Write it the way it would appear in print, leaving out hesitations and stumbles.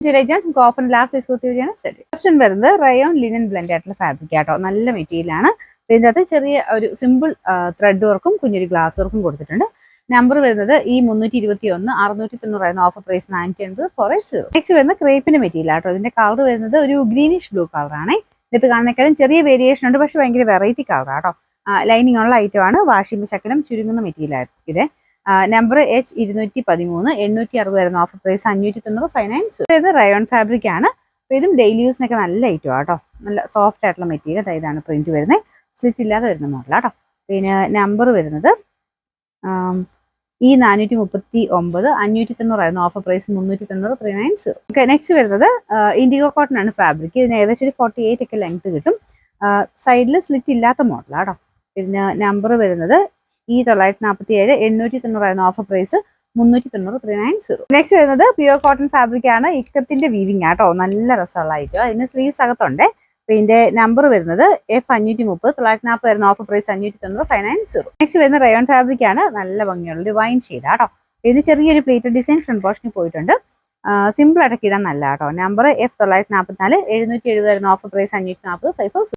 നമുക്ക് open last size kurti വഴിയാണ് set. First വരുന്നത് റയോൺ ലിനൻ ബ്ലെൻഡ് ആയിട്ടുള്ള ഫാബ്രിക് ആട്ടോ. നല്ല മെറ്റീരിയലാണ്. ഇതിൻ്റെ അകത്ത് ചെറിയ ഒരു സിമ്പിൾ ത്രെഡ് വർക്കും കുഞ്ഞൊരു ഗ്ലാസ് വർക്കും കൊടുത്തിട്ടുണ്ട്. നമ്പർ വരുന്നത് ഈ 321 690 ഓഫർ പ്രൈസ് 980 480. നെക്സ്റ്റ് വരുന്ന ക്രേപ്പിന്റെ മെറ്റീരിയൽ ആട്ടോ. ഇതിന്റെ കളർ വരുന്നത് ഒരു ഗ്രീനിഷ് ബ്ലൂ കളറാണ്. ഇതിട്ട് കാണുന്നേക്കാളും ചെറിയ വേരിയേഷൻ ഉണ്ട്, പക്ഷെ ഭയങ്കര വെറൈറ്റി കളർ ആട്ടോ. ലൈനിങ് ഉള്ള ഐറ്റം ആണ്. വാഷിംഗ് ശകലം ചുരുങ്ങുന്ന മെറ്റീരിയൽ ആയിരിക്കും ഇത്. നമ്പർ H213 860 വരുന്ന ഓഫർ പ്രൈസ് 590 590. ഇത് റയോൺ ഫാബ്രിക് ആണ്. അപ്പോൾ ഇതും ഡെയിലി യൂസിനൊക്കെ നല്ല ഐറ്റം ആട്ടോ. നല്ല സോഫ്റ്റ് ആയിട്ടുള്ള മെറ്റീരിയൽ. ഇതാണ് പ്രിന്റ് വരുന്നത്. സ്ലിറ്റ് ഇല്ലാതെ വരുന്ന മോഡലാട്ടോ. പിന്നെ നമ്പർ വരുന്നത് ഈ 439 590 ആയിരുന്നു ഓഫർ പ്രൈസ് 390 390. ഓക്കെ, നെക്സ്റ്റ് വരുന്നത് ഇൻഡിഗോ കോട്ടൺ ആണ് ഫാബ്രിക്. ഇതിന് ഏകദേശം ഒരു 48 ഒക്കെ ലെങ്ത് കിട്ടും. സൈഡിൽ സ്ലിറ്റ് ഇല്ലാത്ത മോഡലാട്ടോ. ഇതിന് നമ്പർ വരുന്നത് ഈ 947 890 ആയിരുന്നു ഓഫർ പ്രൈസ് 390 390. നെക്സ്റ്റ് വരുന്നത് പ്യുവർ കോട്ടൺ ഫാബ്രിക് ആണ്. ഇക്കത്തിന്റെ വീവിംഗ് ആട്ടോ. നല്ല രസമുള്ള ഐറ്റം. അതിന് സ്ലീവ്സ് അകത്തുണ്ട്. ഇതിന്റെ നമ്പർ വരുന്നത് F530 940 വരുന്ന ഓഫർ പ്രൈസ് 590 590. നെക്സ്റ്റ് വരുന്ന റയോൺ ഫാബ്രിക് ആണ്. നല്ല ഭംഗിയുള്ള ഒരു വൈൻ ഷെയ്ഡ് ആട്ടോ. ഇതിന് ചെറിയൊരു പ്ലേറ്റഡ് ഡിസൈൻ ഫ്രണ്ട് പോർഷനിൽ പോയിട്ടുണ്ട്. സിമ്പിൾ ആയിട്ടൊക്കെ ഇടാൻ നല്ല ആട്ടോ. നമ്പർ F944 770 വരുന്ന ഓഫർ പ്രൈസ് 540 540.